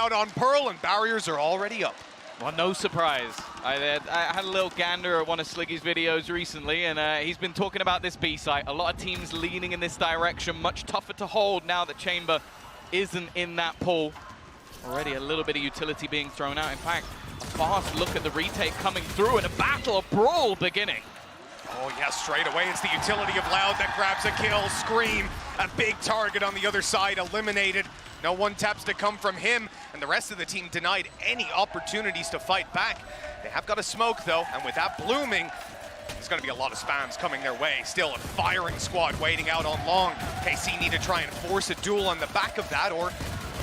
out on Pearl, and barriers are already up. Well, no surprise. I had a little gander at one of Sliggy's videos recently, and he's been talking about this B site. A lot of teams leaning in this direction, much tougher to hold now that Chamber isn't in that pool. Already a little bit of utility being thrown out. In fact, a fast look at the retake coming through and a battle, a brawl beginning. Oh yeah, straight away it's the utility of Loud that grabs a kill. Scream, a big target on the other side, eliminated. No one taps to come from him, and the rest of the team denied any opportunities to fight back. They have got a smoke though, and with that blooming, there's going to be a lot of spams coming their way. Still a firing squad waiting out on long. KC need to try and force a duel on the back of that, or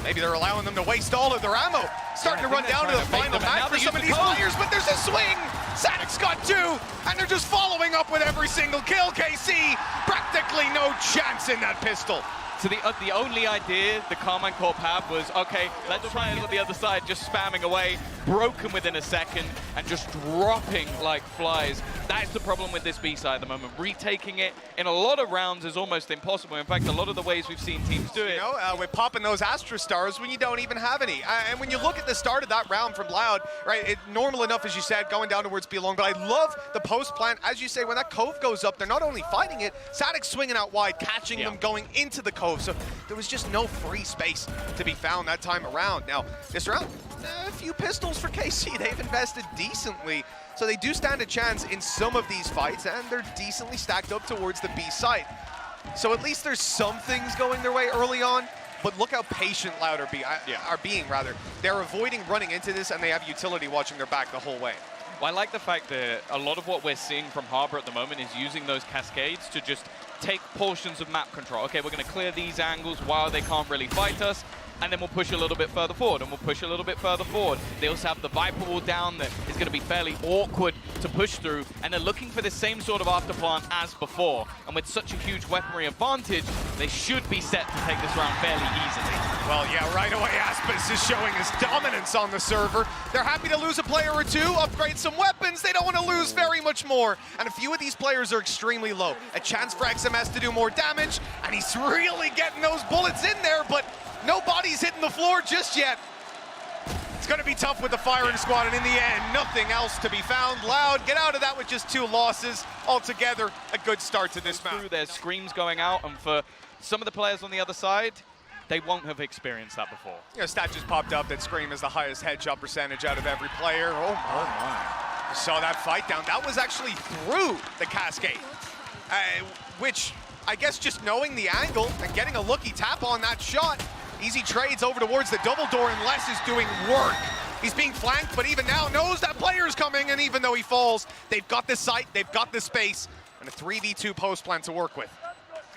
maybe they're allowing them to waste all of their ammo. Starting to run down to the final match for some of these players, but there's a swing! Sadic's got two, and they're just following up with every single kill. KC, practically no chance in that pistol. So the only idea the Karmine Corp had was, okay, let's try it on the other side, just spamming away, broken within a second, and just dropping like flies. That's the problem with this B side at the moment. Retaking it in a lot of rounds is almost impossible. In fact, a lot of the ways we've seen teams do it. You know, we're popping those Astra stars when you don't even have any. And when you look at the start of that round from Loud, right, normal enough, as you said, going down towards B long, but I love the post plant. As you say, when that cove goes up, they're not only fighting it, Sadic's swinging out wide, catching them going into the cove. So there was just no free space to be found that time around. Now, this round, a few pistols for KC. They've invested decently, so they do stand a chance in some of these fights, and they're decently stacked up towards the B site. So at least there's some things going their way early on, but look how patient Loud are being. They're avoiding running into this, and they have utility watching their back the whole way. Well, I like the fact that a lot of what we're seeing from Harbor at the moment is using those cascades to just take portions of map control. Okay, we're going to clear these angles while they can't really fight us, and then we'll push a little bit further forward, and we'll push a little bit further forward. They also have the Viper wall down that is going to be fairly awkward to push through, and they're looking for the same sort of afterplant as before. And with such a huge weaponry advantage, they should be set to take this round fairly easily. Well, yeah, right away Aspis is showing his dominance on the server. They're happy to lose a player or two, upgrade some weapons. They don't want to lose very much more. And a few of these players are extremely low. A chance for XMS to do more damage, and he's really getting those bullets in there, but nobody's hitting the floor just yet. It's going to be tough with the firing squad, and in the end, nothing else to be found. Loud, get out of that with just 2 losses. Altogether, a good start to this match. There's screams going out, and for some of the players on the other side, they won't have experienced that before. You know, stat just popped up that Scream is the highest headshot percentage out of every player. Oh my. You saw that fight down. That was actually through the cascade, which I guess just knowing the angle and getting a looky tap on that shot, easy trades over towards the double door, and Les is doing work. He's being flanked, but even now knows that player's coming, and even though he falls, they've got the site, they've got the space, and a 3v2 post plan to work with.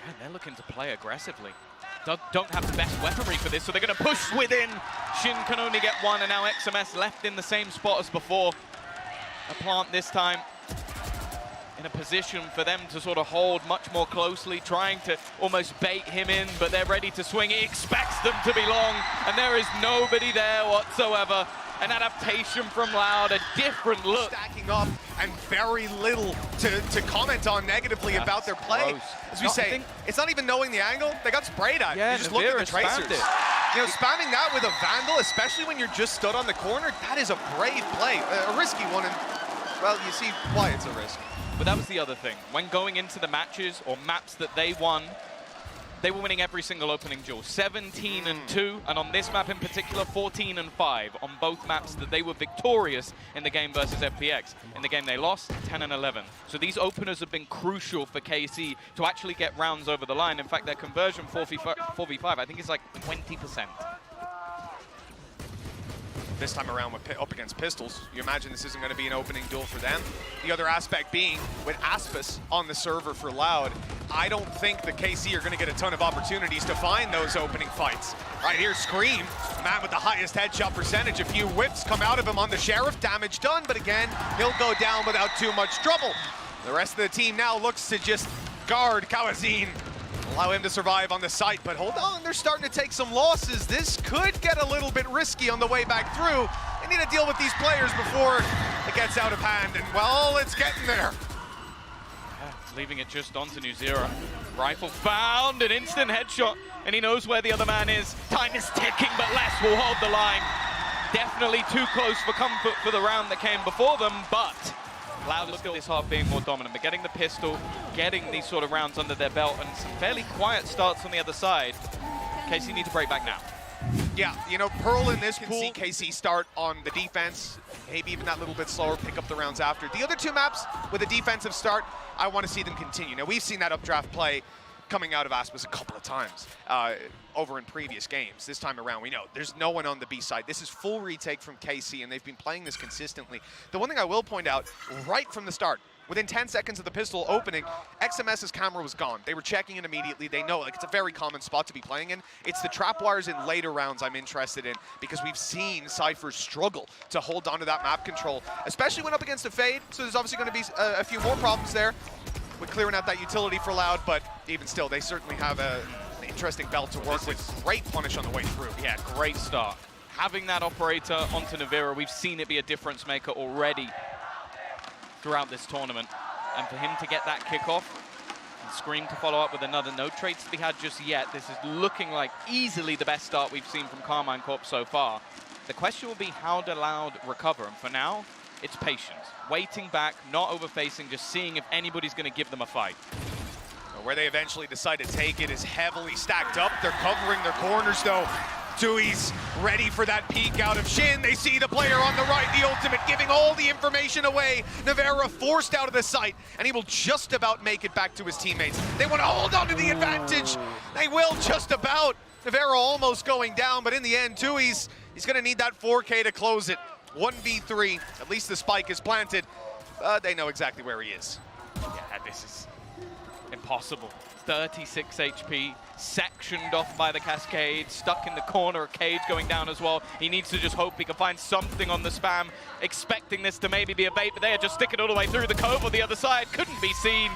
And they're looking to play aggressively. Don't have the best weaponry for this, so they're going to push within. Shin can only get one, and now XMS left in the same spot as before. A plant this time in a position for them to sort of hold much more closely, trying to almost bait him in, but they're ready to swing. He expects them to be long, and there is nobody there whatsoever. An adaptation from Loud, a different look. Stacking up, and very little to comment on negatively about their play. Gross. As we say, it's not even knowing the angle. They got sprayed at. Yeah, you just look at the tracers. You know, spamming that with a Vandal, especially when you're just stood on the corner, that is a brave play. A risky one, and, well, you see why it's a risk. But that was the other thing. When going into the matches or maps that they won, they were winning every single opening duel. 17-2, and on this map in particular, 14-5 on both maps that they were victorious in the game versus FPX. In the game they lost, 10-11. So these openers have been crucial for KC to actually get rounds over the line. In fact, their conversion 4v5, I think it's like 20%. This time around up against pistols, you imagine this isn't going to be an opening duel for them. The other aspect being, with Aspis on the server for Loud, I don't think the KC are going to get a ton of opportunities to find those opening fights. Right here, Scream, man with the highest headshot percentage. A few whips come out of him on the Sheriff, damage done, but again, he'll go down without too much trouble. The rest of the team now looks to just guard Kawazin, allow him to survive on the site, but hold on, they're starting to take some losses. This could get a little bit risky on the way back through. They need to deal with these players before it gets out of hand, and well, it's getting there. leaving it just onto New Zero. Rifle found, an instant headshot, and he knows where the other man is. Time is ticking, but Les will hold the line. Definitely too close for comfort for the round that came before them, but Loud look at this half being more dominant, but getting the pistol, getting these sort of rounds under their belt, and some fairly quiet starts on the other side. KC need to break back now. Yeah, you know, Pearl in this pool, see KC start on the defense, maybe even that little bit slower, pick up the rounds after. The other two maps with a defensive start, I want to see them continue. Now, we've seen that updraft play coming out of Aspas a couple of times over in previous games. This time around, we know there's no one on the B side. This is full retake from KC, and they've been playing this consistently. The one thing I will point out, right from the start, within 10 seconds of the pistol opening, XMS's camera was gone. They were checking in immediately. They know, like, it's a very common spot to be playing in. It's the trap wires in later rounds I'm interested in, because we've seen Cypher struggle to hold on to that map control, especially when up against a Fade. So there's obviously going to be a few more problems there with clearing out that utility for Loud, but even still, they certainly have an interesting belt to work with. Great punish on the way through. Yeah, great start. Having that operator onto Navira, we've seen it be a difference maker already throughout this tournament. And for him to get that kickoff and Scream to follow up with another, no trades to be had just yet. This is looking like easily the best start we've seen from Karmine Corp so far. The question will be, how do Loud recover? And for now, it's patience. Waiting back, not overfacing, just seeing if anybody's going to give them a fight. Where they eventually decide to take it is heavily stacked up. They're covering their corners, though. Tui's ready for that peek out of Shin. They see the player on the right, the ultimate, giving all the information away. Navera forced out of the site, and he will just about make it back to his teammates. They want to hold on to the advantage. They will just about. Navera almost going down, but in the end, Tui's he's going to need that 4K to close it. 1v3, at least the spike is planted. They know exactly where he is. Yeah, this is impossible. 36 HP, sectioned off by the Cascade, stuck in the corner, a Cage going down as well. He needs to just hope he can find something on the spam, expecting this to maybe be a bait, but they are just sticking all the way through the cove on the other side, couldn't be seen.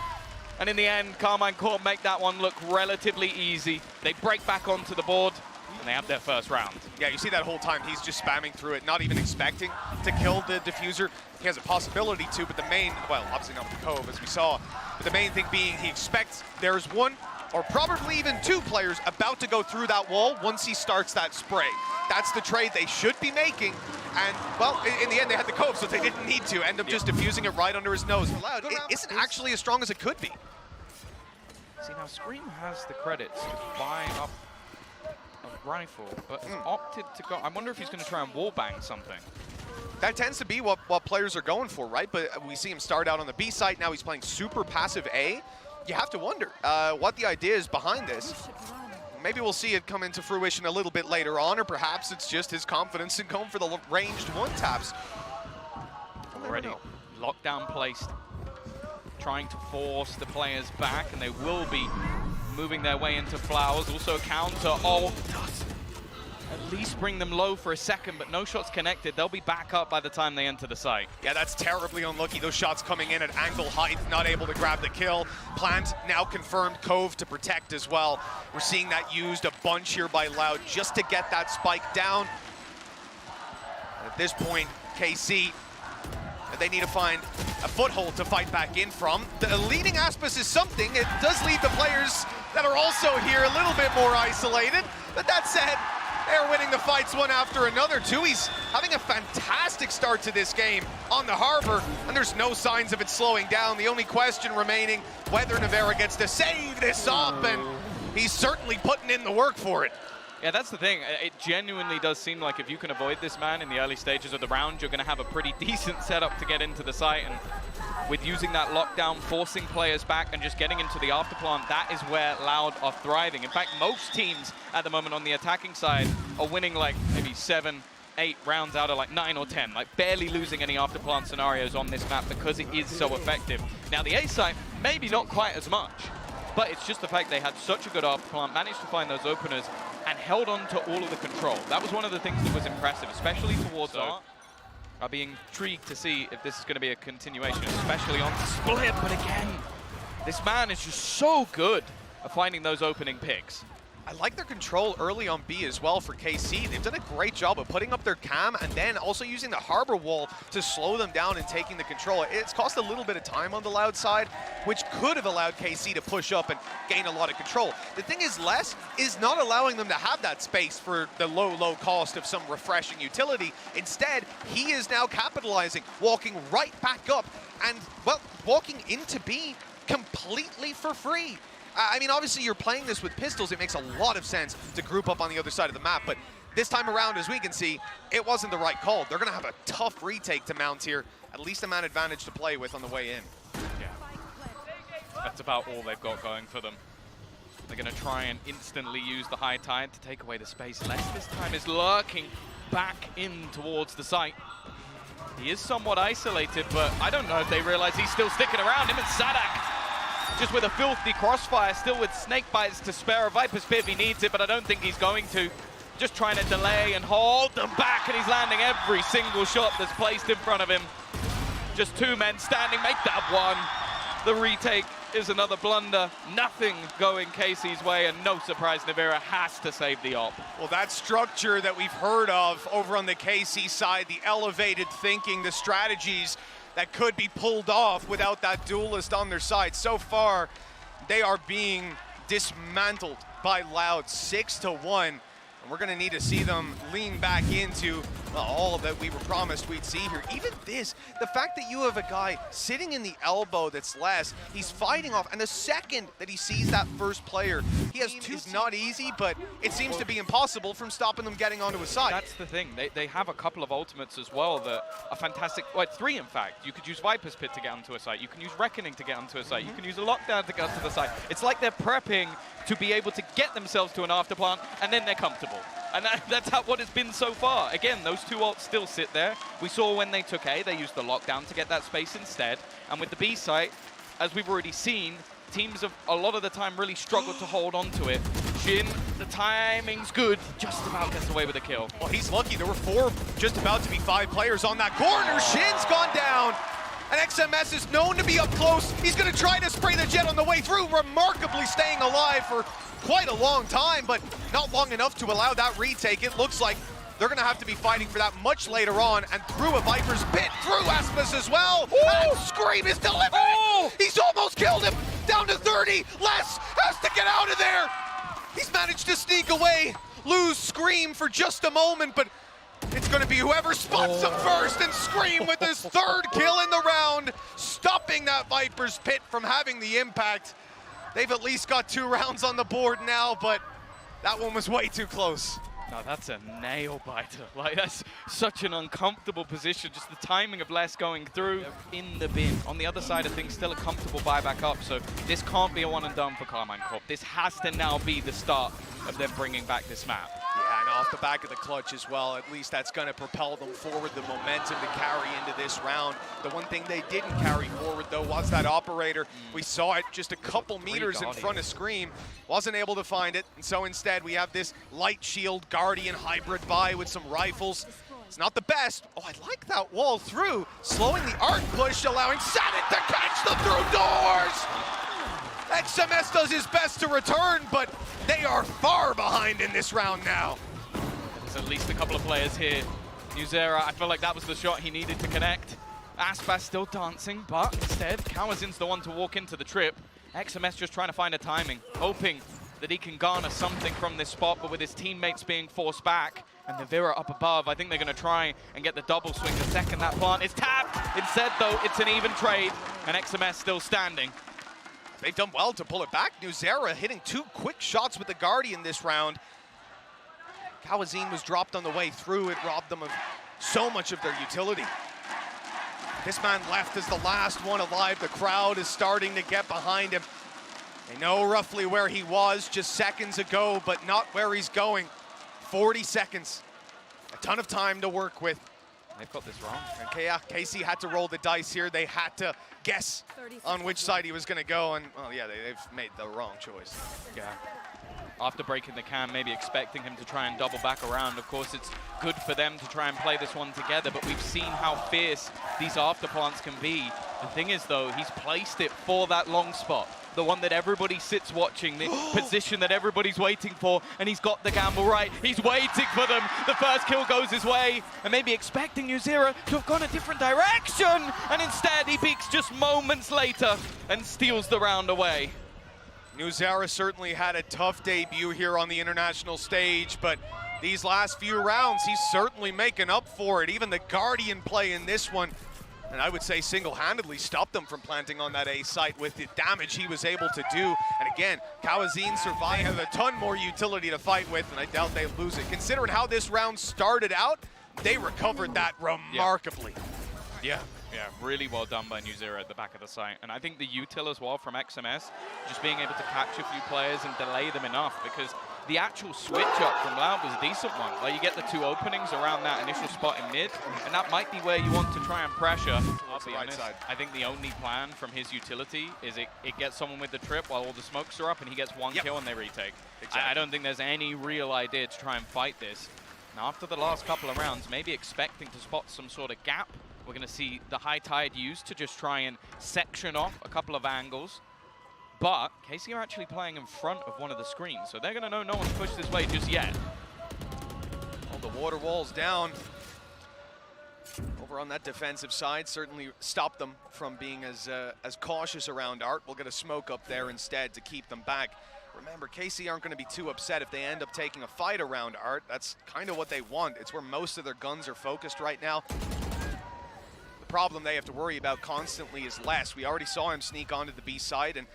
And in the end, Karmine Corp make that one look relatively easy. They break back onto the board, and they have their first round. Yeah, you see that whole time, he's just spamming through it, not even expecting to kill the diffuser. He has a possibility to, but the main, well, obviously not with the Cove, as we saw, but the main thing being he expects there's one or probably even two players about to go through that wall once he starts that spray. That's the trade they should be making, and, well, in the end, they had the Cove, so they didn't need to end up just diffusing it right under his nose. Loud, it isn't actually as strong as it could be. See, now Scream has the credits to buy up a rifle, but has opted to go. I wonder if he's going to try and wallbang something. That tends to be what players are going for, right? But we see him start out on the B site. Now he's playing super passive A. You have to wonder what the idea is behind this. Maybe we'll see it come into fruition a little bit later on, or perhaps it's just his confidence in going for the ranged one-taps. Already lockdown placed, trying to force the players back, and they will be moving their way into Flowers. Also a counter. Oh, does at least bring them low for a second, but no shots connected. They'll be back up by the time they enter the site. Yeah, that's terribly unlucky. Those shots coming in at angle height, not able to grab the kill. Plant now confirmed Cove to protect as well. We're seeing that used a bunch here by Loud just to get that spike down. At this point, KC, they need to find a foothold to fight back in from. The leading Aspas is something. It does leave the players that are also here a little bit more isolated. But that said, they're winning the fights one after another. Tui's having a fantastic start to this game on the harbor, and there's no signs of it slowing down. The only question remaining, whether Navera gets to save this up, and he's certainly putting in the work for it. Yeah, that's the thing. It genuinely does seem like if you can avoid this man in the early stages of the round, you're going to have a pretty decent setup to get into the site. And with using that lockdown, forcing players back and just getting into the afterplant, that is where Loud are thriving. In fact, most teams at the moment on the attacking side are winning like maybe 7, 8 rounds out of like 9 or 10, like barely losing any afterplant scenarios on this map because it is so effective. Now the A side, maybe not quite as much, but it's just the fact they had such a good afterplant, managed to find those openers, and held on to all of the control. That was one of the things that was impressive, especially towards Art. I'll be intrigued to see if this is going to be a continuation, especially on Split. But again, this man is just so good at finding those opening picks. I like their control early on B as well for KC. They've done a great job of putting up their cam and then also using the harbor wall to slow them down and taking the control. It's cost a little bit of time on the Loud side, which could have allowed KC to push up and gain a lot of control. The thing is, Les is not allowing them to have that space for the low cost of some refreshing utility. Instead, he is now capitalizing, walking right back up and, well, walking into B completely for free. I mean, obviously, you're playing this with pistols. It makes a lot of sense to group up on the other side of the map. But this time around, as we can see, it wasn't the right call. They're going to have a tough retake to mount here. At least a man advantage to play with on the way in. Yeah. That's about all they've got going for them. They're going to try and instantly use the high tide to take away the space. Les this time is lurking back in towards the site. He is somewhat isolated, but I don't know if they realize he's still sticking around. Him and Sadak just with a filthy crossfire, still with snake bites to spare a Viper's Pit if he needs it, but I don't think he's going to. Just trying to delay and hold them back, and he's landing every single shot that's placed in front of him. Just two men standing, make that one. The retake is another blunder. Nothing going KC's way, and no surprise, Navira has to save the op. Well, that structure that we've heard of over on the KC side, the elevated thinking, the strategies that could be pulled off without that duelist on their side. So far, they are being dismantled by Loud 6-1. And we're going to need to see them lean back into all that we were promised we'd see here. Even this, the fact that you have a guy sitting in the elbow that's less, he's fighting off, and the second that he sees that first player, he has two. It's not easy, but it seems to be impossible from stopping them getting onto his side. That's the thing. They have a couple of ultimates as well that are fantastic. Well, three, in fact. You could use Viper's Pit to get onto a site. You can use Reckoning to get onto a site. You can use a lockdown to get onto the site. It's like they're prepping to be able to get themselves to an afterplant, and then they're comfortable. And that's what it's been so far. Again, those two ults still sit there. We saw when they took A, they used the lockdown to get that space instead. And with the B site, as we've already seen, teams have a lot of the time really struggled to hold on to it. Shin, the timing's good, just about gets away with a kill. Well, he's lucky. There were four, just about to be 5 players on that corner. Shin's gone down. And XMS is known to be up close. He's going to try to spray the jet on the way through, remarkably staying alive for quite a long time, but not long enough to allow that retake. It looks like they're going to have to be fighting for that much later on, and through a Viper's Pit, through Asmus as well. And Scream is delivering. He's almost killed him. Down to 30. Les has to get out of there. He's managed to sneak away, lose Scream for just a moment, but it's going to be whoever spots him first, and Scream with his 3rd kill in the round, stopping that Viper's Pit from having the impact. They've at least got 2 rounds on the board now, but that one was way too close. No, that's a nail biter. Like, that's such an uncomfortable position. Just the timing of Les going through in the bin. On the other side of things, still a comfortable buyback up. So this can't be a one and done for Karmine Corp. This has to now be the start of them bringing back this map. Yeah, and off the back of the clutch as well, at least that's going to propel them forward, the momentum to carry into this round. The one thing they didn't carry forward, though, was that operator. We saw it just a couple meters in front of Scream. Wasn't able to find it, and so instead we have this light shield Guardian hybrid buy with some rifles. It's not the best. Oh, I like that wall through, slowing the arc push, allowing Sadik to catch them through doors. XMS does his best to return, but they are far behind in this round now. There's at least a couple of players here. Nuzera, I feel like that was the shot he needed to connect. Aspas still dancing, but instead, Kawazin's the one to walk into the trip. XMS just trying to find a timing, hoping that he can garner something from this spot, but with his teammates being forced back, and Navira up above, I think they're going to try and get the double swing the second that plant is tapped. Instead, though, it's an even trade, and XMS still standing. They've done well to pull it back. Nuzera hitting 2 quick shots with the Guardian this round. Kawazin was dropped on the way through. It robbed them of so much of their utility. This man left as the last one alive. The crowd is starting to get behind him. They know roughly where he was just seconds ago, but not where he's going. 40 seconds. A ton of time to work with. They've got this wrong. Okay, yeah, Casey had to roll the dice here. They had to guess on which side he was going to go, and, well, yeah, they've made the wrong choice. Yeah. After breaking the cam, maybe expecting him to try and double back around. Of course, it's good for them to try and play this one together, but we've seen how fierce these afterplants can be. The thing is, though, he's placed it for that long spot. The one that everybody sits watching, the position that everybody's waiting for, and he's got the gamble right. He's waiting for them. The first kill goes his way, and maybe expecting NewZero to have gone a different direction, and instead he peeks just moments later and steals the round away. NewZero certainly had a tough debut here on the international stage, but these last few rounds, he's certainly making up for it. Even the Guardian play in this one, and I would say single-handedly stopped them from planting on that A site with the damage he was able to do. And again, Kawazine survived, have a ton more utility to fight with, and I doubt they lose it. Considering how this round started out, they recovered that remarkably. Yeah, really well done by NewZero at the back of the site. And I think the util as well from XMS, just being able to catch a few players and delay them enough, because the actual switch up from Loud was a decent one. Like, you get the 2 openings around that initial spot in mid, and that might be where you want to try and pressure. I'll be honest, I think the only plan from his utility is it gets someone with the trip while all the smokes are up, and he gets 1 kill and they retake. Exactly. I don't think there's any real idea to try and fight this. Now, after the last couple of rounds, maybe expecting to spot some sort of gap, we're going to see the high tide used to just try and section off a couple of angles. But KC are actually playing in front of one of the screens, so they're going to know no one's pushed this way just yet. Well, the water wall's down. Over on that defensive side, certainly stopped them from being as cautious around Art. We'll get a smoke up there instead to keep them back. Remember, KC aren't going to be too upset if they end up taking a fight around Art. That's kind of what they want. It's where most of their guns are focused right now. The problem they have to worry about constantly is less. We already saw him sneak onto the B side and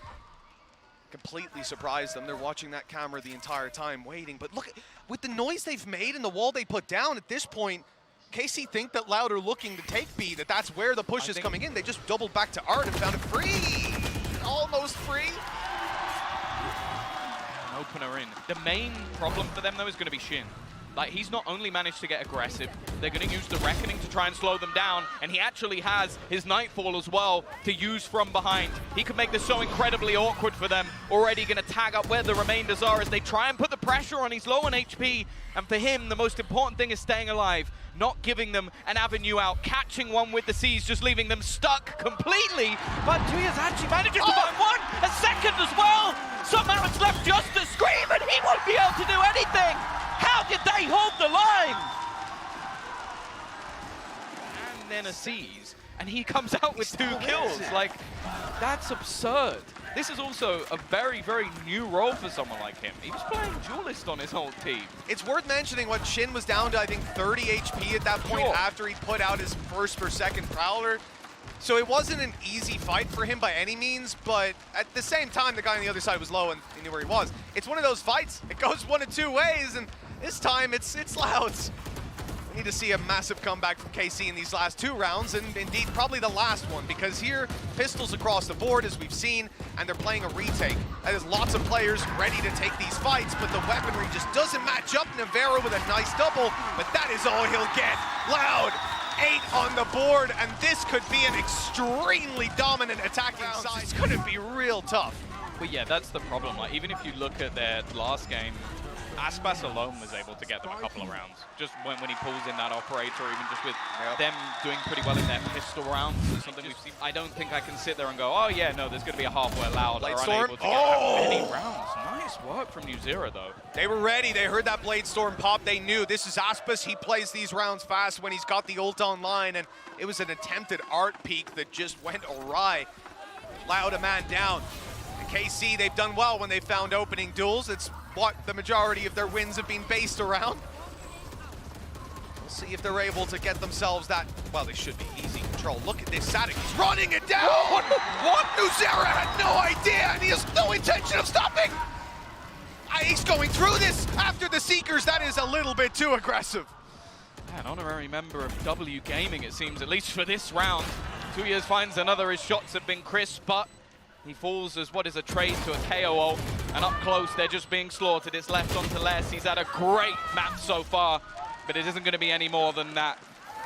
completely surprised them. They're watching that camera the entire time, waiting. But look, with the noise they've made and the wall they put down, at this point, KC think that Loud are looking to take B, that's where the push is coming in. They just doubled back to Art and found it free. Almost free. An opener in. The main problem for them, though, is going to be Shin. Like, he's not only managed to get aggressive, they're going to use the Reckoning to try and slow them down, and he actually has his Nightfall as well to use from behind. He could make this so incredibly awkward for them. Already going to tag up where the remainders are as they try and put the pressure on. He's low on HP, and for him, the most important thing is staying alive, not giving them an avenue out, catching one with the C's, just leaving them stuck completely. But Tuya's actually manages to find one, a second as well. Somehow it's left just to scream, and he won't be able to do anything. How did they hold the line? And then a seize, and he comes out with 2 kills. Like, that's absurd. This is also a very, very new role for someone like him. He was playing Duelist on his whole team. It's worth mentioning what Shin was down to, I think, 30 HP at that point after he put out his first or second Prowler. So it wasn't an easy fight for him by any means, but at the same time, the guy on the other side was low and he knew where he was. It's one of those fights. It goes one of 2 ways, and this time it's Louds. We need to see a massive comeback from KC in these last 2 rounds, and indeed probably the last one, because here, pistols across the board, as we've seen, and they're playing a retake. There's lots of players ready to take these fights, but the weaponry just doesn't match up. Navarro with a nice double, but that is all he'll get. Loud, 8 on the board, and this could be an extremely dominant attacking side. It's going to be real tough. But yeah, that's the problem. Like, even if you look at their last game, Aspas alone was able to get them a couple of rounds. Just when he pulls in that operator, even just with them doing pretty well in their pistol rounds, is something we've seen. I don't think I can sit there and go, oh yeah, no, there's going to be a halfway Loud. They're unable to get that many rounds. Nice work from NewZero, though. They were ready. They heard that Blade Storm pop. They knew this is Aspas. He plays these rounds fast when he's got the ult online, and it was an attempted Art peek that just went awry. Loud a man down. And KC, they've done well when they found opening duels. It's what the majority of their wins have been based around. We'll see if they're able to get themselves that, well, they should be easy control. Look at this, Sadik, he's running it down! What? NewZero had no idea, and he has no intention of stopping! He's going through this after the Seekers. That is a little bit too aggressive. Yeah, an honorary member of W Gaming, it seems, at least for this round. 2 years finds another. His shots have been crisp, but he falls as what is a trade to a KO ult, and up close they're just being slaughtered. It's left onto less. He's had a great map so far, but it isn't going to be any more than that.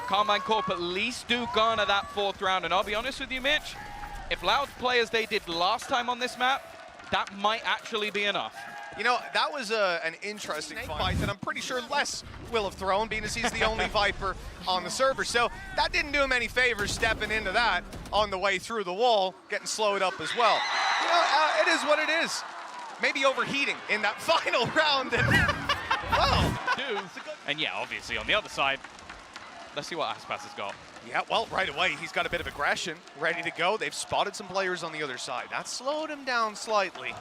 Karmine Corp at least do garner that 4th round, and I'll be honest with you, Mitch, if Loud play as they did last time on this map, that might actually be enough. You know, that was an interesting fight that I'm pretty sure Les will have thrown, being as he's the only Viper on the server. So that didn't do him any favors stepping into that on the way through the wall, getting slowed up as well. You know, it is what it is. Maybe overheating in that final round. And, well, and yeah, obviously on the other side, let's see what Aspas has got. Yeah, well, right away, he's got a bit of aggression, ready to go. They've spotted some players on the other side. That slowed him down slightly.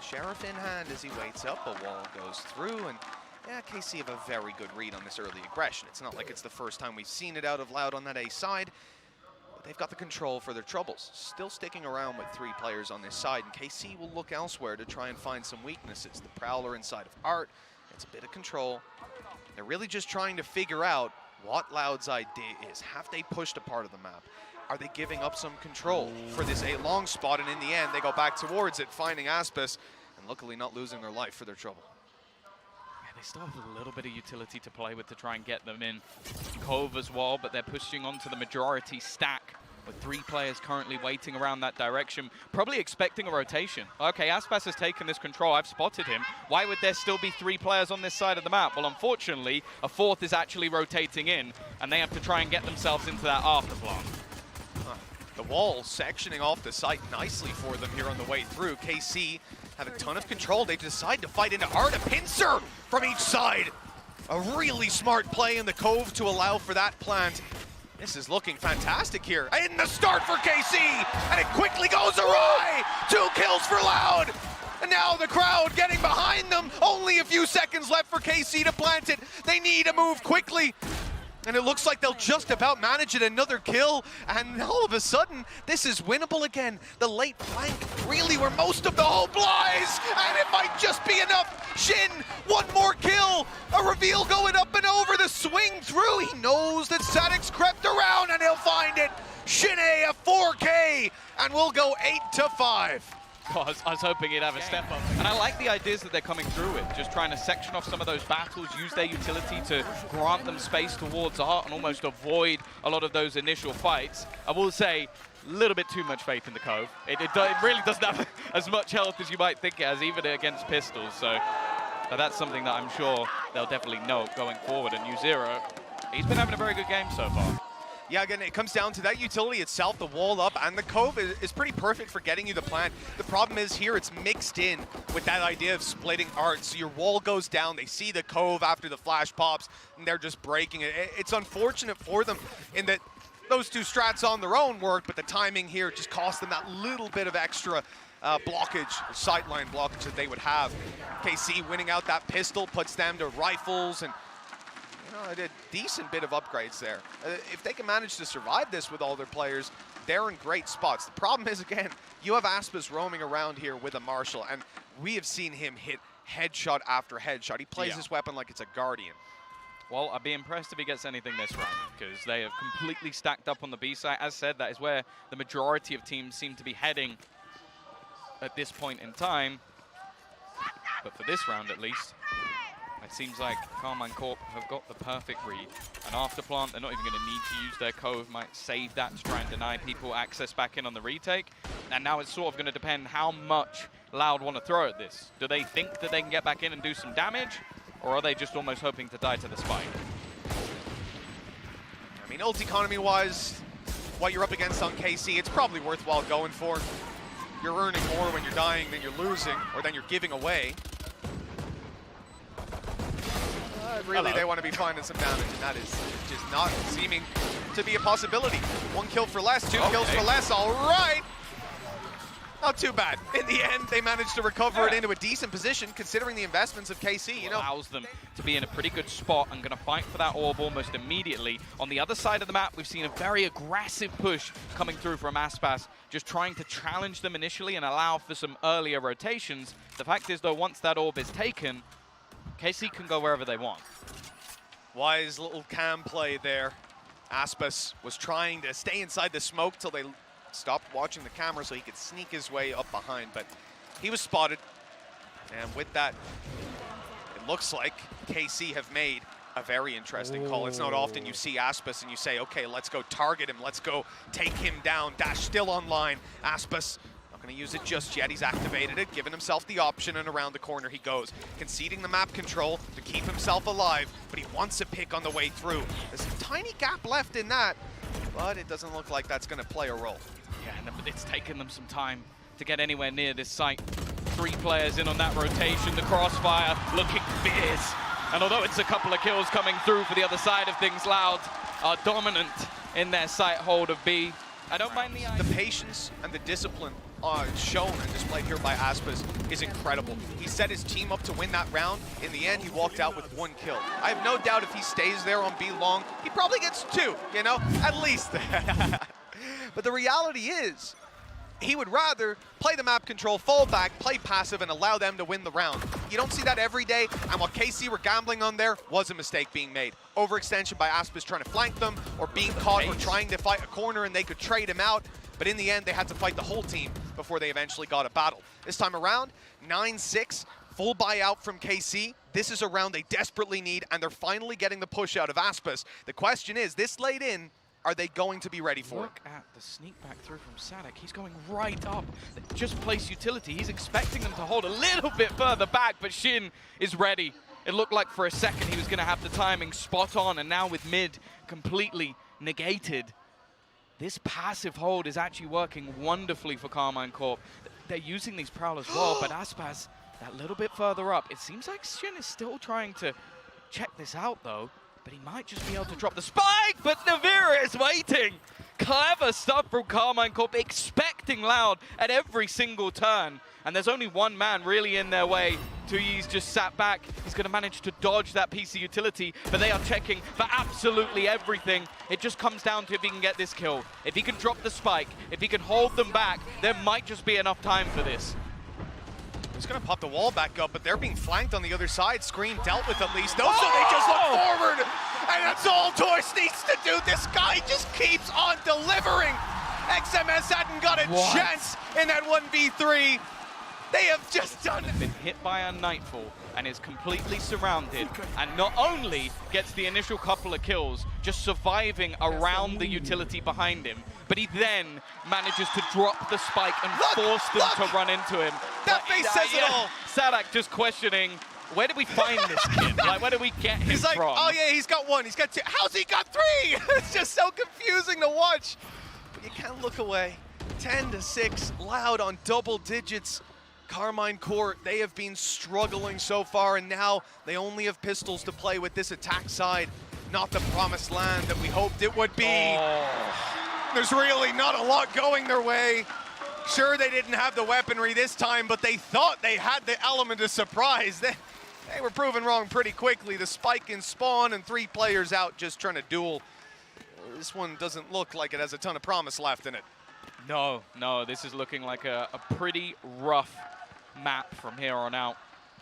Sheriff in hand as he waits up, a wall goes through, and yeah, KC have a very good read on this early aggression. It's not like it's the first time we've seen it out of Loud on that A side, but they've got the control for their troubles. Still sticking around with 3 players on this side, and KC will look elsewhere to try and find some weaknesses. The Prowler inside of Art, it's a bit of control. They're really just trying to figure out what Loud's idea is. Have they pushed a part of the map? Are they giving up some control for this A long spot? And in the end, they go back towards it, finding Aspas, and luckily not losing their life for their trouble. Yeah, they still have a little bit of utility to play with to try and get them in. Cove as well, but they're pushing onto the majority stack with 3 players currently waiting around that direction, probably expecting a rotation. Okay, Aspas has taken this control. I've spotted him. Why would there still be 3 players on this side of the map? Well, unfortunately, a 4th is actually rotating in, and they have to try and get themselves into that after plant. The wall sectioning off the site nicely for them here on the way through. KC have a ton of control. They decide to fight into Art, a pincer from each side. A really smart play in the Cove to allow for that plant. This is looking fantastic here. In the start for KC, and it quickly goes awry. 2 kills for Loud. And now the crowd getting behind them. Only a few seconds left for KC to plant it. They need to move quickly. And it looks like they'll just about manage it, another kill, and all of a sudden, this is winnable again. The late flank really where most of the hope lies, and it might just be enough. Shin, 1 more kill, a reveal going up and over, the swing through. He knows that Sadix crept around, and he'll find it. Shin a 4K, and we'll go 8-5. God, I was hoping he'd have a step up. And I like the ideas that they're coming through with, just trying to section off some of those battles, use their utility to grant them space towards Art and almost avoid a lot of those initial fights. I will say, a little bit too much faith in the Cove. It really doesn't have as much health as you might think it has, even against pistols. So that's something that I'm sure they'll definitely note going forward. And U0, he's been having a very good game so far. Yeah, again, it comes down to that utility itself, the wall up, and the Cove is pretty perfect for getting you the plant. The problem is here it's mixed in with that idea of splitting Art. So your wall goes down, they see the Cove after the flash pops, and they're just breaking it. It's unfortunate for them in that those 2 strats on their own work, but the timing here just cost them that little bit of extra blockage, sightline blockage that they would have. KC winning out that pistol puts them to rifles, and a decent bit of upgrades there. If they can manage to survive this with all their players, they're in great spots. The problem is, again, you have Aspas roaming around here with a Marshall, and we have seen him hit headshot after headshot. He plays his weapon like it's a Guardian. Well, I'd be impressed if he gets anything this round, because they have completely stacked up on the B side. As said, that is where the majority of teams seem to be heading at this point in time. But for this round, at least, it seems like Karmine Corp have got the perfect read. And after plant, they're not even going to need to use their Cove, might save that to try and deny people access back in on the retake. And now it's sort of going to depend how much Loud want to throw at this. Do they think that they can get back in and do some damage? Or are they just almost hoping to die to the spike? I mean, ult economy-wise, what you're up against on KC, it's probably worthwhile going for. You're earning more when you're dying than you're losing, or than you're giving away. Really, they want to be finding some damage, and that is just not seeming to be a possibility. 1 kill for less, 2 kills for less, all right. Not too bad. In the end, they managed to recover it into a decent position, considering the investments of KC. You know, allows them to be in a pretty good spot and going to fight for that orb almost immediately. On the other side of the map, we've seen a very aggressive push coming through from Aspas, just trying to challenge them initially and allow for some earlier rotations. The fact is, though, once that orb is taken, KC can go wherever they want. Wise little cam play there. Aspas was trying to stay inside the smoke till they stopped watching the camera so he could sneak his way up behind, but he was spotted. And with that, it looks like KC have made a very interesting call. It's not often you see Aspas and you say, okay, let's go target him, let's go take him down. Dash still online. Aspas going to use it just yet. He's activated it, giving himself the option, and around the corner he goes. Conceding the map control to keep himself alive, but he wants a pick on the way through. There's a tiny gap left in that, but it doesn't look like that's going to play a role. Yeah, and it's taken them some time to get anywhere near this site. 3 players in on that rotation. The crossfire looking fierce. And although it's a couple of kills coming through for the other side of things, Loud are dominant in their sight hold of B. I don't mind the patience and the discipline shown and displayed here by Aspas is incredible. He set his team up to win that round. In the end, he walked out with 1 kill. I have no doubt if he stays there on B long, he probably gets 2, you know, at least. But the reality is, he would rather play the map control, fall back, play passive, and allow them to win the round. You don't see that every day, and what KC were gambling on there was a mistake being made. Overextension by Aspas trying to flank them, or being caught or trying to fight a corner and they could trade him out. But in the end, they had to fight the whole team before they eventually got a battle. This time around, 9-6, full buyout from KC. This is a round they desperately need, and they're finally getting the push out of Aspas. The question is, this late in, are they going to be ready for it? Look at the sneak back through from Sadek. He's going right up. Just place utility. He's expecting them to hold a little bit further back, but Shin is ready. It looked like for a second he was going to have the timing spot on, and now with mid completely negated, this passive hold is actually working wonderfully for Karmine Corp. They're using these prowlers well, but Aspas that little bit further up. It seems like Shin is still trying to check this out, though. But he might just be able to drop the spike, but Navira is waiting. Clever stuff from Karmine Corp, expecting Loud at every single turn. And there's only one man really in their way. Tuyi's just sat back. He's going to manage to dodge that PC utility, but they are checking for absolutely everything. It just comes down to if he can get this kill. If he can drop the spike, if he can hold them back, there might just be enough time for this. He's going to pop the wall back up, but they're being flanked on the other side. Screen dealt with at least. No, so they just look forward, and that's all Torch needs to do. This guy just keeps on delivering. XMS hadn't got a chance in that 1v3. They have just done it. Been hit by a Nightfall and is completely surrounded, and not only gets the initial couple of kills, just surviving around the utility behind him, but he then manages to drop the spike and force them to run into him. That face says it all. Sadak just questioning, where did we find this kid? Like, where do we get him He's like, from? oh yeah, he's got 1, he's got 2. How's he got 3? It's just so confusing to watch. But you can't look away. 10-6, Loud on double digits. Karmine Corp, they have been struggling so far, and now they only have pistols to play with. This attack side. Not the promised land that we hoped it would be. There's really not a lot going their way. Sure, they didn't have the weaponry this time, but they thought they had the element of surprise. They were proven wrong pretty quickly. The spike in spawn and 3 players out just trying to duel. This one doesn't look like it has a ton of promise left in it. No, this is looking like a pretty rough map from here on out.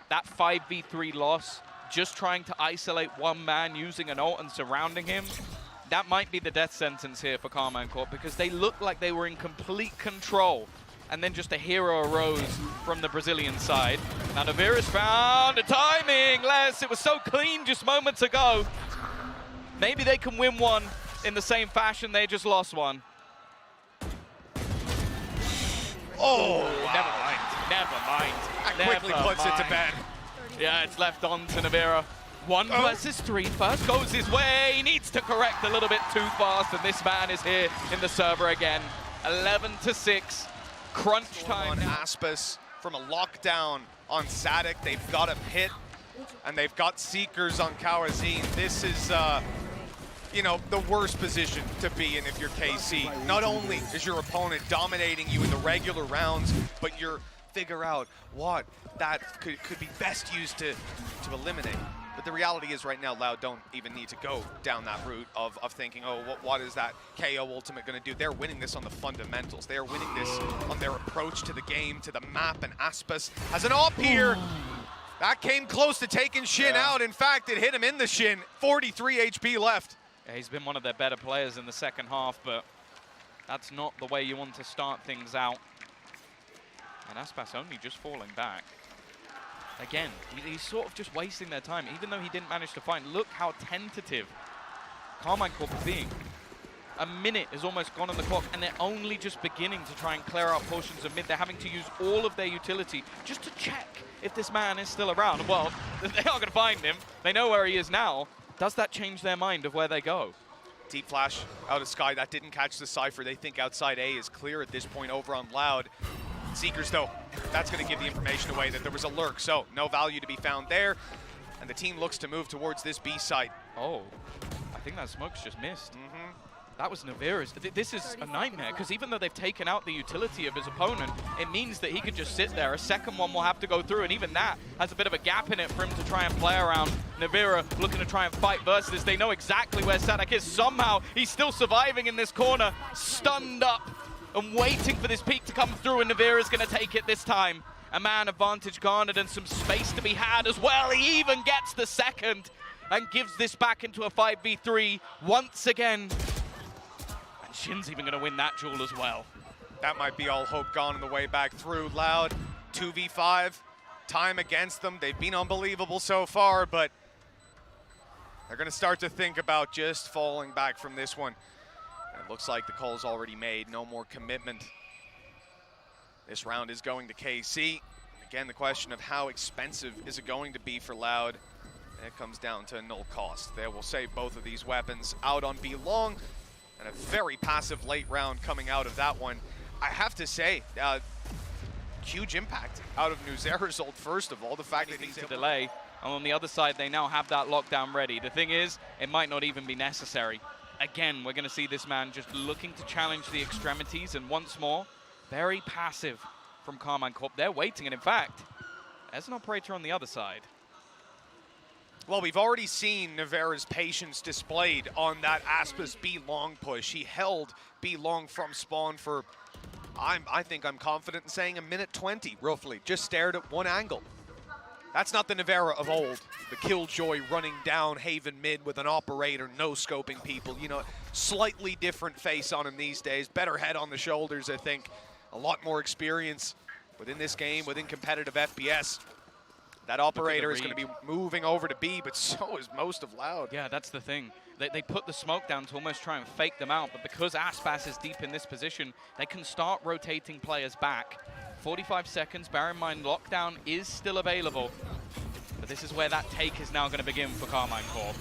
That 5v3 loss, just trying to isolate one man using an ult and surrounding him, that might be the death sentence here for Karmine Corp, because they looked like they were in complete control. And then just a hero arose from the Brazilian side. Now Navira's found a timing, Les. It was so clean just moments ago. Maybe they can win one in the same fashion they just lost one. Oh, wow. Never mind. That quickly puts it to bed. Yeah, it's left on to Navira. 1 versus 3. First goes his way. He needs to correct a little bit too fast, and this man is here in the server again. 11-6. Crunch time on Aspas from a lockdown on Sadek. They've got a pit, and they've got Seekers on Kawazine. This is, you know, the worst position to be in if you're KC. Not only is your opponent dominating you in the regular rounds, but you're figure out what that could be best used to eliminate. But the reality is right now, Loud don't even need to go down that route of thinking, oh, what is that KO ultimate going to do? They're winning this on the fundamentals. They are winning this on their approach to the game, to the map, and Aspas has an op here. That came close to taking Shin out. In fact, it hit him in the shin. 43 HP left. Yeah, he's been one of their better players in the second half, but that's not the way you want to start things out. And Aspas only just falling back. Again, he's sort of just wasting their time, even though he didn't manage to find. Look how tentative Karmine Corp is being. A minute is almost gone on the clock, and they're only just beginning to try and clear out portions of mid. They're having to use all of their utility just to check if this man is still around. Well, they are going to find him. They know where he is now. Does that change their mind of where they go? Deep flash out of Sky. That didn't catch the Cypher. They think outside A is clear at this point over on Loud. Seekers, though, that's going to give the information away that there was a lurk, so no value to be found there. And the team looks to move towards this B site. Oh, I think that smoke's just missed. That was Navira's. This is a nightmare, because even though they've taken out the utility of his opponent, it means that he could just sit there. A second one will have to go through, and even that has a bit of a gap in it for him to try and play around. Navira looking to try and fight versus this. They know exactly where Sadak is. Somehow, he's still surviving in this corner, stunned up and waiting for this peak to come through, and Navira's going to take it this time. A man advantage garnered and some space to be had as well. He even gets the second and gives this back into a 5v3 once again. Shin's even going to win that duel as well. That might be all hope gone on the way back through. Loud, 2v5, time against them. They've been unbelievable so far, but they're going to start to think about just falling back from this one. And it looks like the call's already made. No more commitment. This round is going to KC. Again, the question of how expensive is it going to be for Loud? It comes down to null cost. They will save both of these weapons out on B long. And a very passive late round coming out of that one. I have to say, huge impact out of Nuzerasold, first of all. The fact that he's able to delay. And on the other side, they now have that lockdown ready. The thing is, it might not even be necessary. Again, we're going to see this man just looking to challenge the extremities. And once more, very passive from Karmine Corp. They're waiting. And in fact, there's an operator on the other side. Well, we've already seen Navera's patience displayed on that Aspas B long push. He held B long from spawn for, I think I'm confident in saying, a minute 20, roughly. Just stared at one angle. That's not the Navera of old. The Killjoy running down Haven mid with an operator, no-scoping people. You know, slightly different face on him these days. Better head on the shoulders, I think. A lot more experience within this game, within competitive FPS. That operator is going to be moving over to B, but so is most of Loud. Yeah, that's the thing. They put the smoke down to almost try and fake them out, but because Aspas is deep in this position, they can start rotating players back. 45 seconds, bear in mind, lockdown is still available. But this is where that take is now going to begin for Karmine Corp.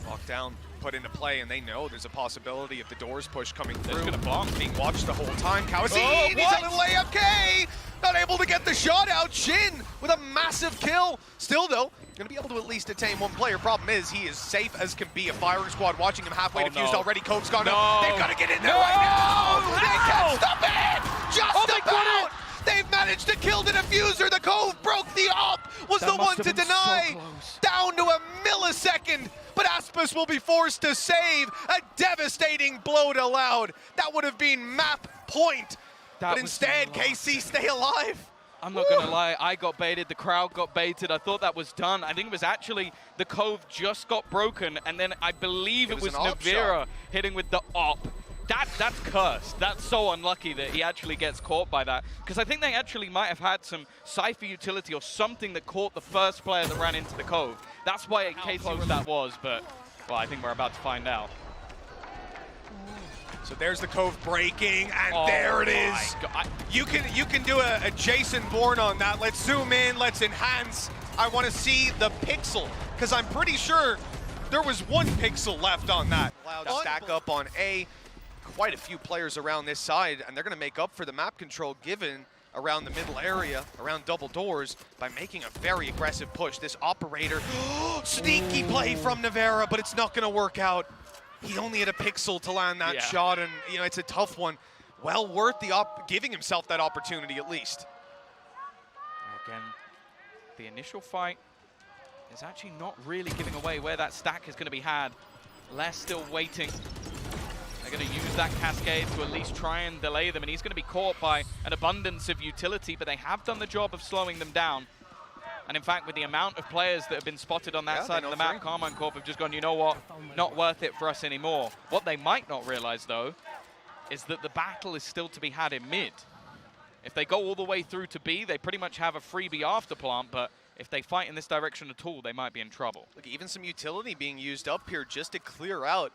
Lockdown put into play, and they know there's a possibility of the doors push coming through. They're going to bomb. Being watched the whole time. Kawasi needs a little AFK! Not able to get the shot out. Shin with a massive kill. Still, though, going to be able to at least detain one player. Problem is, he is safe as can be. A firing squad watching him halfway defused already. Cope's gone up. They've got to get in there right now. They can't stop it! Just about! They've managed to kill the diffuser. The Cove broke the op. Was the one to deny. So down to a millisecond. But Aspas will be forced to save. A devastating blow to Loud. That would have been map point. But instead, KC stay alive. I'm not going to lie, I got baited, the crowd got baited. I thought that was done. I think it was actually the Cove just got broken, and then I believe it was Navira hitting with the op. That's cursed. That's so unlucky that he actually gets caught by that. Because I think they actually might have had some Cypher utility or something that caught the first player that ran into the Cove. That's why KC that was, but well, I think we're about to find out. So there's the Cove breaking, and there it is. You can do a Jason Bourne on that. Let's zoom in, let's enhance. I want to see the pixel, because I'm pretty sure there was one pixel left on that. Loud stack up on A. Quite a few players around this side, and they're going to make up for the map control given around the middle area, around double doors, by making a very aggressive push. This operator, sneaky play from Navera, but it's not going to work out. He only had a pixel to land that shot, and you know it's a tough one. Well worth giving himself that opportunity at least. Again, the initial fight is actually not really giving away where that stack is going to be had. Les still waiting. They're going to use that cascade to at least try and delay them, and he's going to be caught by an abundance of utility, but they have done the job of slowing them down. And in fact, with the amount of players that have been spotted on that side of the map, Karmine Corp have just gone, you know what, not worth it for us anymore. What they might not realize, though, is that the battle is still to be had in mid. If they go all the way through to B, they pretty much have a freebie after plant, but if they fight in this direction at all, they might be in trouble. Look, even some utility being used up here just to clear out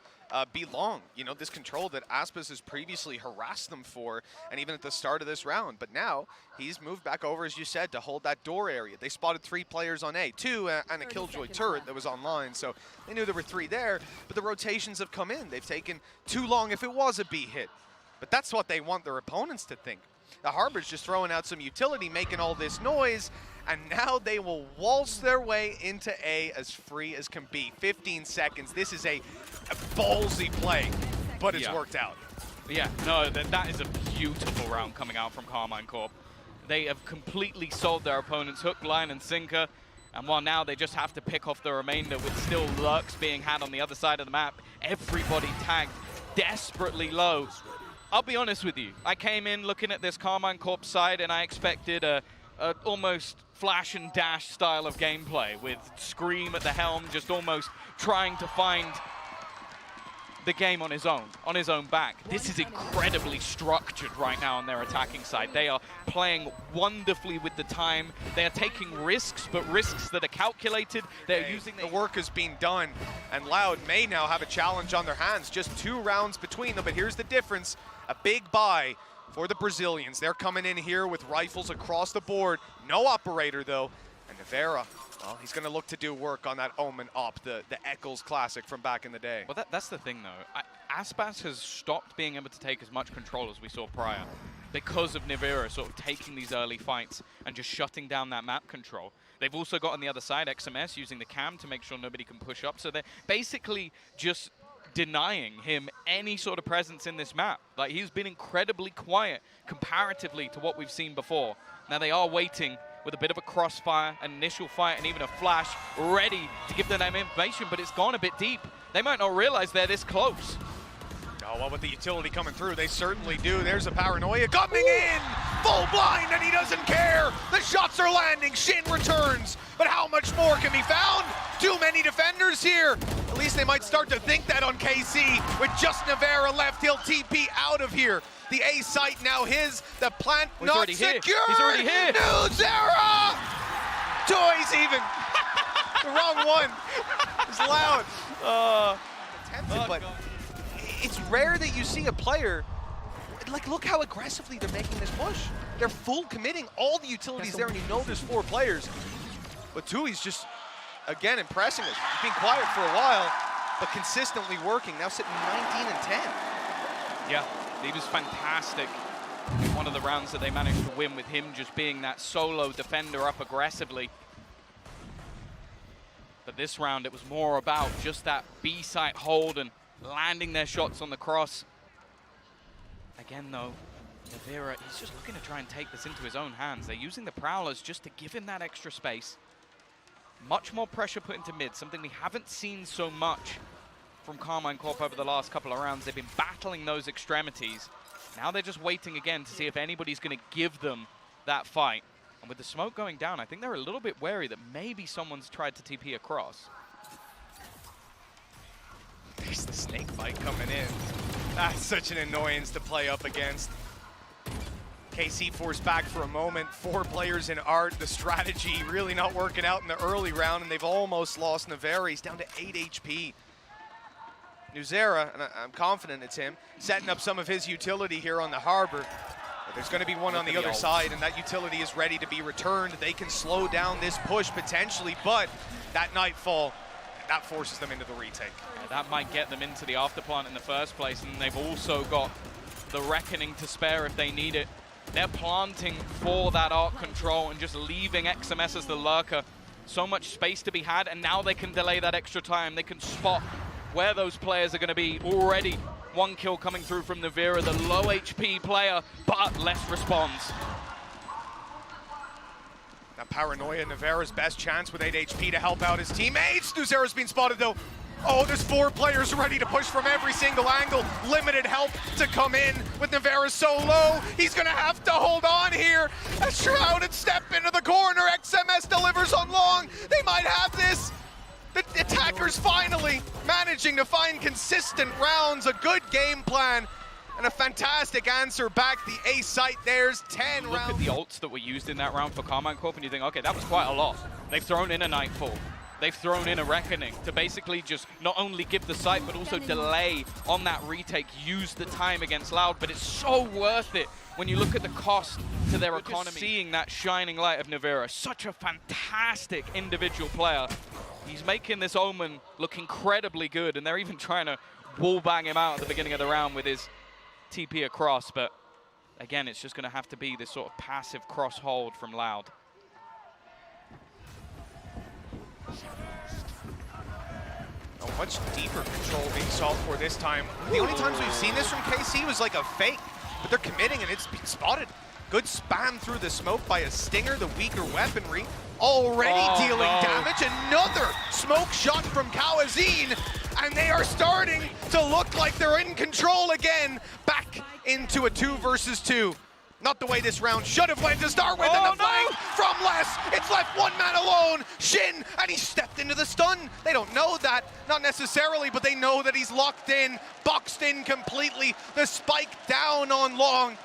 Belong. You know, this control that Aspas has previously harassed them for, and even at the start of this round. But now he's moved back over, as you said, to hold that door area. They spotted 3 players on A, 2 and a Killjoy turret that was online, so they knew there were 3 there. But the rotations have come in. They've taken too long if it was a B hit. But that's what they want their opponents to think. The Harbor's just throwing out some utility, making all this noise, and now they will waltz their way into A as free as can be. 15 seconds. This is a ballsy play, but it's worked out. Yeah, no, that is a beautiful round coming out from Karmine Corp. They have completely solved their opponent's hook, line, and sinker. And while now they just have to pick off the remainder with still lurks being had on the other side of the map, everybody tagged desperately low. I'll be honest with you, I came in looking at this Karmine Corp side and I expected a almost flash and dash style of gameplay with Scream at the helm, just almost trying to find the game on his own back. This is incredibly structured right now on their attacking side. They are playing wonderfully with the time. They are taking risks, but risks that are calculated. They're using the work is being done, and Loud may now have a challenge on their hands. Just 2 rounds between them, but here's the difference. A big buy for the Brazilians. They're coming in here with rifles across the board. No operator, though. And Nevera, well, he's going to look to do work on that Omen op, the Eccles classic from back in the day. Well, that's the thing, though. Aspas has stopped being able to take as much control as we saw prior because of Nevera sort of taking these early fights and just shutting down that map control. They've also got on the other side XMS using the cam to make sure nobody can push up. So they're basically just denying him any sort of presence in this map. Like, he's been incredibly quiet comparatively to what we've seen before. Now they are waiting with a bit of a crossfire, an initial fight, and even a flash ready to give them that information, but it's gone a bit deep. They might not realize they're this close. Oh, well, with the utility coming through, they certainly do. There's a Paranoia coming in! Full blind, and he doesn't care! The shots are landing, Shin returns, but how much more can be found? Too many defenders here! At least they might start to think that on KC. With just Nevera left, he'll TP out of here. The A site now his, the plant not secured! He's already here! Nuzera! Toys even! The wrong one. It's Loud. Attempted, but God. It's rare that you see a player, like, look how aggressively they're making this push. They're full committing all the utilities there, and you know there's 4 players. But Tui's just, again, impressing us. He's been quiet for a while, but consistently working. Now sitting 19 and 10. Yeah, he was fantastic in one of the rounds that they managed to win with him just being that solo defender up aggressively. But this round, it was more about just that B-site hold and landing their shots on the cross. Again, though, Nevera, he's just looking to try and take this into his own hands. They're using the Prowlers just to give him that extra space. Much more pressure put into mid, something we haven't seen so much from Karmine Corp over the last couple of rounds. They've been battling those extremities. Now they're just waiting again to see if anybody's going to give them that fight. And with the smoke going down, I think they're a little bit wary that maybe someone's tried to TP across. There's the snake bite coming in. That's such an annoyance to play up against. KC forced back for a moment. 4 players in Art. The strategy really not working out in the early round, and they've almost lost Nevera. He's down to 8 HP. Nuzera, and I'm confident it's him, setting up some of his utility here on the Harbor. But there's going to be one on the other side, and that utility is ready to be returned. They can slow down this push potentially, but that Nightfall, that forces them into the retake. That might get them into the afterplant in the first place, and they've also got the Reckoning to spare if they need it. They're planting for that arc control and just leaving XMS as the lurker. So much space to be had, and now they can delay that extra time. They can spot where those players are going to be. Already 1 kill coming through from Nevera, the low HP player, but less response. Now Paranoia, Nevera's best chance with 8 HP to help out his teammates. Nuzera's been spotted though. Oh, there's 4 players ready to push from every single angle. Limited help to come in with Nevera so low. He's gonna have to hold on here. A shrouded step into the corner. XMS delivers on long. They might have this. The attackers finally managing to find consistent rounds, a good game plan. And a fantastic answer back. The A site, there's 10 Look rounds. at the ults that were used in that round for Karmine Corp, and you think, okay, that was quite a lot. They've thrown in a Nightfall. They've thrown in a Reckoning to basically just not only give the site, but also delay on that retake, use the time against Loud. But it's so worth it when you look at the cost to their economy. Seeing that shining light of Navira, such a fantastic individual player. He's making this Omen look incredibly good, and they're even trying to wall bang him out at the beginning of the round with his TP across, but again, it's just going to have to be this sort of passive cross hold from Loud. A much deeper control being solved for this time. The only times we've seen this from KC was like a fake, but they're committing and it's been spotted. Good spam through the smoke by a Stinger, the weaker weaponry. Already dealing damage. Another smoke shot from Kawazine, and they are starting to look like they're in control again. Back into a 2 versus 2. Not the way this round should have went to start with, and the flank from Les. It's left one man alone, Shin, and he stepped into the stun. They don't know that, not necessarily, but they know that he's locked in, boxed in completely. The spike down on Long.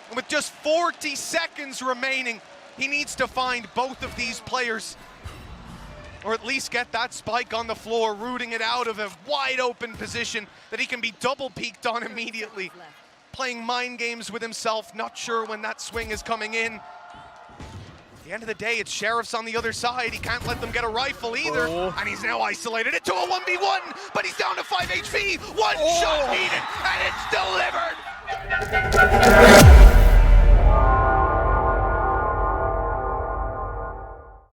And with just 40 seconds remaining, he needs to find both of these players, or at least get that spike on the floor, rooting it out of a wide open position that he can be double peaked on immediately. Playing mind games with himself, not sure when that swing is coming in. At the end of the day, it's Sheriff's on the other side. He can't let them get a rifle either. And he's now isolated it to a 1v1, but he's down to 5 HP. One shot needed, and it's delivered.